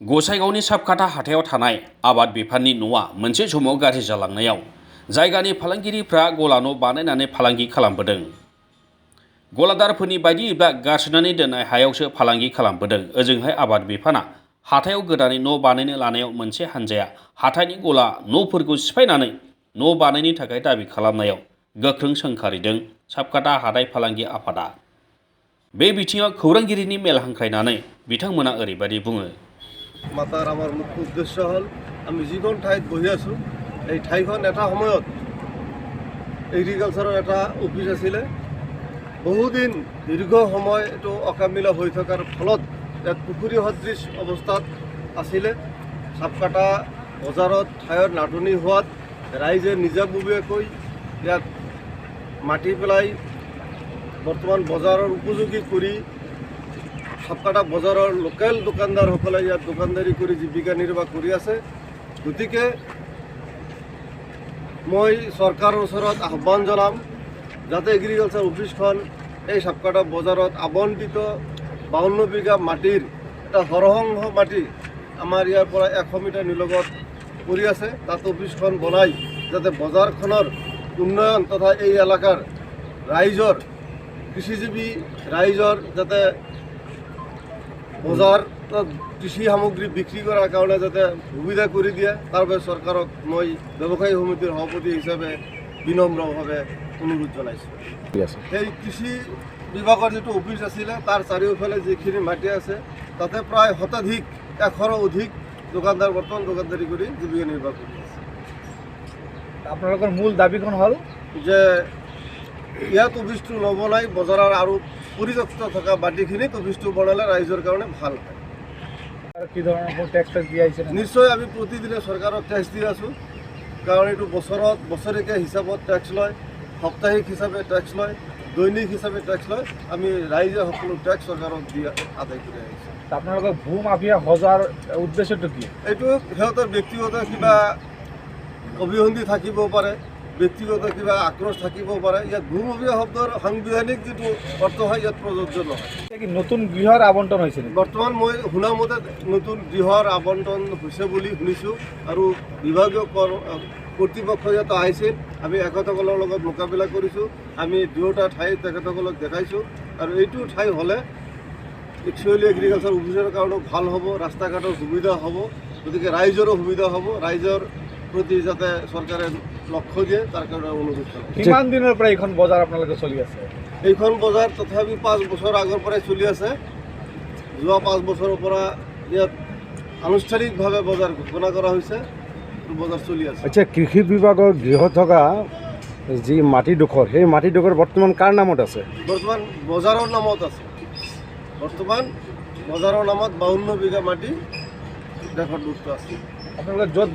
गसाइगावनि साबकाटा हाथायाव थानाय आबाद बिफाननि न'आ मोनसे समाव गाज्रि जालांनायाव जायगानि फालांगिरिफ्रा गला न' बानायनानै फालांगि खालामबोदों। गलादारफोरनि बायदिब्ला गारसोनानै दोननाय हायावसो फालांगि खालामबोदों। ओजोंहाय आबाद बिफाना हाथायाव गोदानै न' बानायनो लानायाव मोनसे हानजाया हाथायनि गला न'फोरखौ सिफायनानै न' बानायनो थाखाय दाबि खालामनायाव गोख्रों सोंखारिदों साबकाटा हाथाय फालांगि आफादा। बे बिथिङाव खौरांगिरिनि मेल हांख्रायनानै बिथांमोना ओरैबायदि बुङो। মাতাৰ আমাৰ মুখ্য উদ্দেশ্য হ'ল আমি যিখন ঠাইত বহি আছোঁ এই ঠাইখন এটা সময়ত এগ্ৰিকালচাৰৰ এটা অফিচ আছিলে। বহুদিন দীৰ্ঘ সময় এইটো অকামিলা হৈ থকাৰ ফলত ইয়াত পুখুৰী সদৃশ অৱস্থাত আছিলে। সাবকাটা বজাৰত ঠাইৰ নাটনি হোৱাত ৰাইজে নিজাববীয়াকৈ ইয়াত মাটি পেলাই বৰ্তমান বজাৰৰ উপযোগী কৰি সাবকাটা বজাৰৰ লোকেল দোকানদাৰসকলে ইয়াত দোকানদাৰী কৰি জীৱিকা নিৰ্বাহ কৰি আছে। গতিকে মই চৰকাৰৰ ওচৰত আহ্বান জনাম যাতে এগ্ৰিকালচাৰ অফিচখন এই সাবকাটা বজাৰত আবণ্টিত 52 বিঘা মাটিৰ এটা সৰহংশ মাটি আমাৰ ইয়াৰ পৰা 100 মিটাৰ নিলগত পৰি আছে, তাত অফিচখন বনাই যাতে বজাৰখনৰ উন্নয়ন তথা এই এলেকাৰ ৰাইজৰ কৃষিজীৱী ৰাইজৰ যাতে বজাৰ কৃষি সামগ্ৰী বিক্ৰী কৰাৰ কাৰণে যাতে সুবিধা কৰি দিয়ে, তাৰ বাবে চৰকাৰক মই ব্যৱসায়ী সমিতিৰ সভাপতি হিচাপে বিনম্ৰভাৱে অনুৰোধ জনাইছোঁ। সেই কৃষি বিভাগৰ যিটো অফিচ আছিলে তাৰ চাৰিওফালে যিখিনি মাটি আছে তাতে প্ৰায় শতাধিক 100ৰো অধিক দোকানদাৰ বৰ্তমান দোকানদাৰী কৰি জীৱিকা নিৰ্বাহ কৰি আছে। আপোনালোকৰ মূল দাবীখন হ'ল যে ইয়াত অফিচটো নবনাই বজাৰৰ আৰু পৰিত্যক্ত থকা মাটিখিনিত অফিচটো বনালে ৰাইজৰ কাৰণে ভাল হয়। কি ধৰণৰ টেক্স দিয়া আহিছে? নিশ্চয় আমি প্ৰতিদিনে চৰকাৰক টেক্স দি আছোঁ, কাৰণ এইটো বছৰেকীয়া হিচাপত টেক্স লয়, সাপ্তাহিক হিচাপে টেক্স লয়, দৈনিক হিচাপে টেক্স লয়। আমি ৰাইজে সকলো টেক্স চৰকাৰক দি আদায় কৰি আহিছোঁ। আপোনালোকৰ ভূ মাফিয়া সজাৰ উদ্দেশ্যটো কি? এইটো সিহঁতৰ ব্যক্তিগত কিবা অভিসন্ধি থাকিব পাৰে, ব্যক্তিগত কিবা আক্ৰোশ থাকিব পাৰে। ইয়াত ভূমাফিয়া শব্দৰ সাংবিধানিক যিটো অৰ্থ হয় ইয়াত প্ৰযোজ্য নহয়। নতুন গৃহৰ আবণ্টন হৈছে নেকি? বৰ্তমান মই শুনা মতে নতুন গৃহৰ আবণ্টন হৈছে বুলি শুনিছোঁ আৰু বিভাগীয় কৰ্তৃপক্ষ ইয়াত আহিছিল। আমি এখেতসকলৰ লগত মোকাবিলা কৰিছোঁ। আমি দুয়োটা ঠাই তেখেতসকলক দেখাইছোঁ আৰু এইটো ঠাই হ'লে একচুৱেলি এগ্ৰিকালচাৰ অফিচৰ কাৰণেও ভাল হ'ব, ৰাস্তা ঘাটৰ সুবিধা হ'ব, গতিকে ৰাইজৰো সুবিধা হ'ব। ৰাইজৰ প্ৰতি যাতে চৰকাৰে লক্ষ্য দিয়ে তাৰ কাৰণে অনুৰোধ জনাইছোঁ। কিমান দিনৰ পৰা এইখন বজাৰ আপোনালোকে চলি আছে? এইখন বজাৰ তথাপি 5 বছৰ আগৰ পৰাই চলি আছে। যোৱা 5 বছৰৰ পৰা ইয়াত আনুষ্ঠানিকভাৱে বজাৰ ঘোষণা কৰা হৈছে, বজাৰ চলি আছে। আচ্ছা, কৃষি বিভাগৰ গৃহ থকা যি মাটিডোখৰ সেই মাটিডোখৰ বৰ্তমান কাৰ নামত আছে? বৰ্তমান বজাৰৰ নামত আছে। বৰ্তমান বজাৰৰ নামত 52 বিঘা মাটি ৰেকৰ্ডভুক্ত আছে। আপোনালোকে য'ত